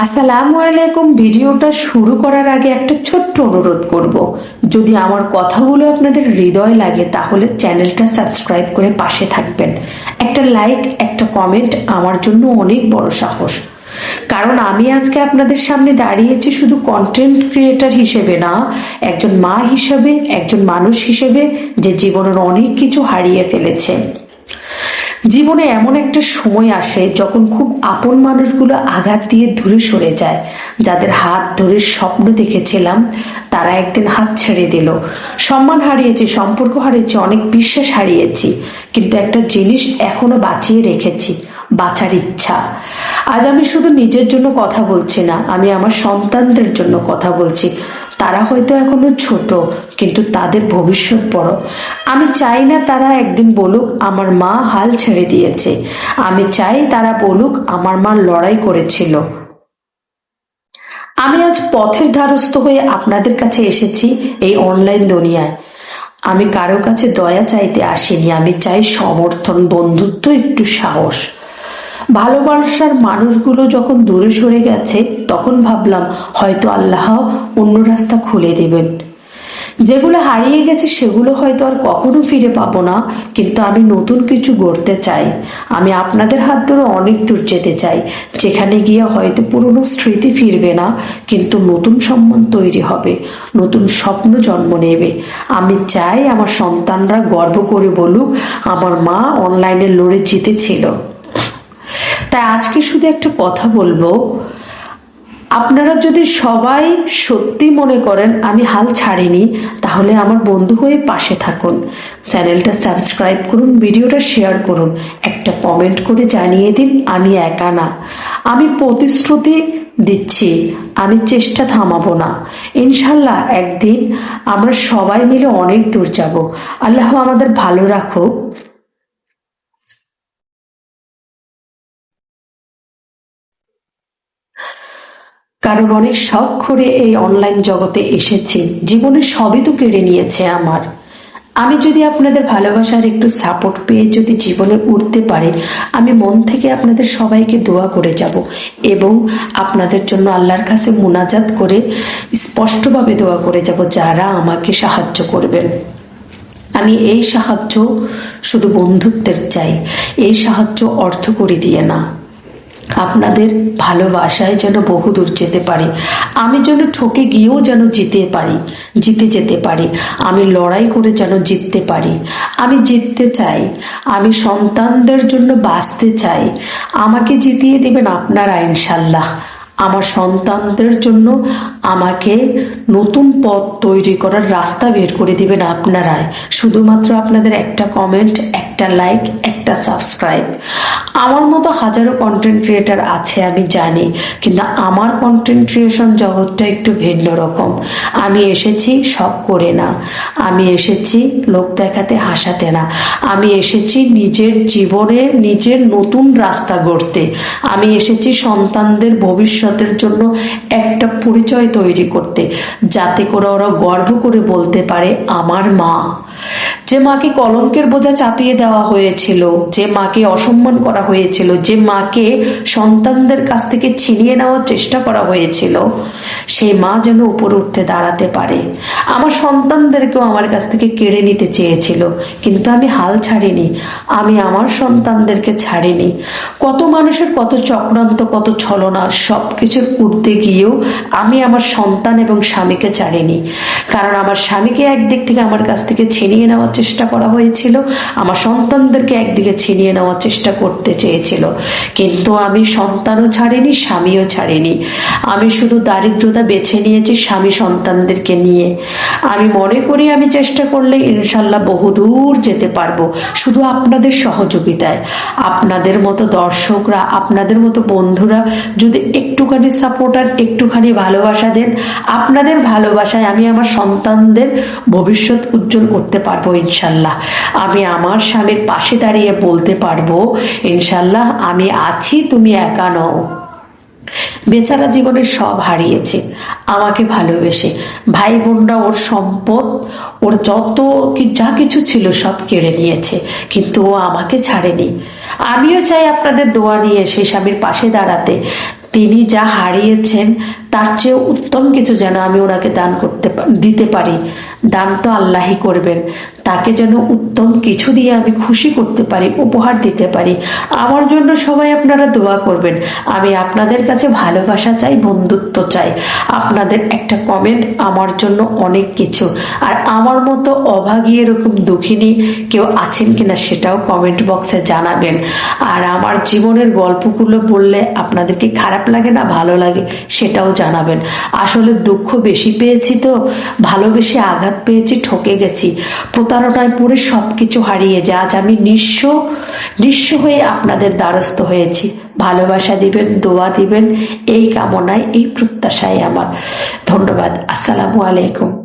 আসসালামু আলাইকুম। ভিডিওটা শুরু করার আগে একটা ছোট্ট অনুরোধ করব, যদি আমার কথাগুলো আপনাদের হৃদয় লাগে তাহলে চ্যানেলটা সাবস্ক্রাইব করে পাশে থাকবেন। একটা লাইক, একটা কমেন্ট আমার জন্য অনেক বড় সাহস। কারণ আমি আজকে আপনাদের সামনে দাঁড়িয়েছি শুধু কন্টেন্ট ক্রিয়েটর হিসেবে না, একজন মা হিসেবে, একজন মানুষ হিসেবে যে জীবনের অনেক কিছু হারিয়ে ফেলেছে। জীবনে এমন একটা সময় আসে যখন খুব আপন মানুষগুলো আঘাত দিয়ে দূরে সরে যায়। যাদের হাত ধরে স্বপ্ন দেখেছিলাম তারা একদিন হাত ছেড়ে দিল। সম্মান হারিয়েছি, সম্পর্ক হারিয়েছি, অনেক বিশ্বাস হারিয়েছি, কিন্তু একটা জিনিস এখনো বাঁচিয়ে রেখেছি, বাঁচার ইচ্ছা। আজ আমি শুধু নিজের জন্য কথা বলছি না, আমি আমার সন্তানদের জন্য কথা বলছি। তারা হয়তো এখনো ছোট, কিন্তু তাদের ভবিষ্যৎ বড়। আমি চাই না তারা একদিন বলুক আমার মা হাল ছেড়ে দিয়েছে, আমি চাই তারা বলুক আমার মা লড়াই করেছিল। আমি আজ পথের ধারস্থ হয়ে আপনাদের কাছে এসেছি এই অনলাইন দুনিয়ায়। আমি কারো কাছে দয়া চাইতে আসিনি, আমি চাই সমর্থন, বন্ধুত্ব, একটু সাহস। ভালোবাসার মানুষগুলো যখন দূরে সরে গেছে তখন ভাবলাম হয়তো আল্লাহ অন্য রাস্তা খুলে দেবেন। যেগুলো হারিয়ে গেছে সেগুলো হয়তো আর কখনো ফিরে পাবো না, কিন্তু আমি নতুন কিছু গড়তে চাই। আমি আপনাদের হাত ধরে অনেক দূর যেতে চাই, যেখানে গিয়ে হয়তো পুরনো স্মৃতি ফিরবে না, কিন্তু নতুন সম্মান তৈরি হবে, নতুন স্বপ্ন জন্ম নেবে। আমি চাই আমার সন্তানরা গর্ব করে বলুক আমার মা অনলাইনে লড়ে জিতেছিল। তাই আজকে শুধু একটা কথা বলবো, আপনারা যদি সবাই সত্যি মনে করেন আমি হাল ছাড়িনি, তাহলে আমার বন্ধু হয়ে পাশে থাকুন। চ্যানেলটা সাবস্ক্রাইব করুন, ভিডিওটা শেয়ার করুন, একটা কমেন্ট করে জানিয়ে দিন আমি একা না। আমি প্রতিশ্রুতি দিচ্ছি, আমি চেষ্টা থামাবো না। ইনশাল্লাহ একদিন আমরা সবাই মিলে অনেক দূর যাব। আল্লাহ আমাদের ভালো রাখুক। কারণ অনেক শখ করে এই অনলাইন জগতে এসেছি, জীবনের সবই তো কেড়ে নিয়েছে আমার। আমি যদি আপনাদের ভালোবাসার একটু সাপোর্ট পেয়ে যদি জীবনে উঠতে পারি, আমি মন থেকে আপনাদের সবাইকে দোয়া করে যাব এবং আপনাদের জন্য আল্লাহর কাছে মুনাজাত করে স্পষ্টভাবে দোয়া করে যাব যারা আমাকে সাহায্য করবেন। আমি এই সাহায্য শুধু বন্ধুত্বের চাই, এই সাহায্য অর্থ করে দিয়ে না। আপনাদের ভালোবাসায় যেন বহুদূর যেতে পারি, আমি যেন ঠকে গিয়েও যেন জিতে যেতে পারি, আমি লড়াই করে যেন জিততে পারি। আমি জিততে চাই, আমি সন্তানদের জন্য বাঁচতে চাই। আমাকে জিতিয়ে দিবেন আপনারা ইনশাল্লাহ। আমার সন্তানদের জন্য আমাকে নতুন পথ তৈরি করার রাস্তা বের করে দিবেন আপনারাই। শুধুমাত্র আপনাদের একটা কমেন্ট, একটা লাইক, একটা সাবস্ক্রাইব। আমার মতো হাজারো কন্টেন্ট ক্রিয়েটার আছে আমি জানি, কিন্তু আমার কন্টেন্ট ক্রিয়েশন জগৎটা একটু ভিন্ন রকম। আমি এসেছি সব করে না, আমি এসেছি লোক দেখাতে, হাসাতে না। আমি এসেছি নিজের জীবনে নিজের নতুন রাস্তা গড়তে। আমি এসেছি সন্তানদের ভবিষ্যতের জন্য একটা পরিচয় তৈরি করতে, যাতে করে ওরা গর্ব করে বলতে পারে আমার মা। যে মাকে কলঙ্কের বোঝা চাপিয়ে দেওয়া হয়েছিল, যে মাকে অসম্মান করা হয়েছিল, যে মাকে সন্তানদের কাছ থেকে ছিনিয়ে নেওয়ার চেষ্টা করা হয়েছিল, সেই মা যেন উপরে উঠতে দাঁড়াতে পারে। আমার সন্তানদেরকেও আমার কাছ থেকে কেড়ে নিতে চেয়েছিল, কিন্তু আমি হাল ছাড়িনি, আমি আমার সন্তানদেরকে ছাড়িনি। কত মানুষের কত চক্রান্ত, কত ছলনা, সবকিছুর উঠতে গিয়েও আমি আমার সন্তান এবং স্বামীকে ছাড়িনি। কারণ আমার স্বামীকে একদিক থেকে আমার কাছ থেকে ছিনিয়ে নেওয়ার চেষ্টা করা হয়েছিল, আমার সন্তানদেরকে একদিকে ছিনিয়ে নেওয়ার চেষ্টা করতে চেয়েছিল, কিন্তু আমি সন্তানও ছাড়িনি, স্বামীও ছাড়িনি। আমি শুধু দারিদ্রতা বেছে নিয়েছি স্বামী সন্তানদেরকে নিয়ে। আমি মনে করি আমি চেষ্টা করলে ইনশাল্লাহ বহুদূর যেতে পারবো, শুধু আপনাদের সহযোগিতায়। আপনাদের মতো দর্শকরা, আপনাদের মতো বন্ধুরা যদি একটুখানি সাপোর্ট আর একটুখানি ভালোবাসা দেন, আপনাদের ভালোবাসায় আমি আমার সন্তানদের ভবিষ্যৎ উজ্জ্বল করতে পারবো ইনশাল্লাহ। আমি আমার স্বামীর পাশে দাঁড়িয়ে বলতে পারবো ইনশাল্লাহ আমি আছি, তুমি একা নও। বেচারা জীবনে সব হারিয়েছে আমাকে ভালোবেসে, ভাই বোনরা ওর সম্পদ, ওর যত যা কিছু ছিল সব কেড়ে নিয়েছে, কিন্তু ও আমাকে ছাড়েনি। আমিও চাই আপনাদের দোয়া নিয়ে সেই স্বামীর পাশে দাঁড়াতে, তিনি যা হারিয়েছেন তার চেয়ে উত্তম কিছু যেন আমি ওনাকে দান দিতে পারি। দান তো আল্লাহই করবেন, তাকে যেন উত্তম কিছু দিয়ে আমি খুশি করতে পারি, উপহার দিতে পারি। আমার জন্য সবাই আপনারা দোয়া করবেন। আমি আপনাদের কাছে ভালোবাসা চাই, বন্ধুত্ব চাই। আপনাদের একটা কমেন্ট আমার জন্য অনেক কিছু। আর আমার মতো অভাগী এরকম দুঃখিনী কেউ আছেন কিনা সেটাও কমেন্ট বক্সে জানাবেন। আর আমার জীবনের গল্পগুলো বললে আপনাদের কি খারাপ লাগে না ভালো লাগে সেটাও জানাবেন। আসলে দুঃখ বেশি পেয়েছি তো, ভালোবেসে আঘাত পেয়েছি, ঠকে গেছি, প্রতারণায় পড়ে সবকিছু হারিয়ে যায় আজ আমি নিঃস্ব হয়ে আপনাদের দ্বারস্থ হয়েছি। ভালোবাসা দিবেন, দোয়া দিবেন, এই কামনায় এই প্রত্যাশায় আমার। ধন্যবাদ। আসসালামু আলাইকুম।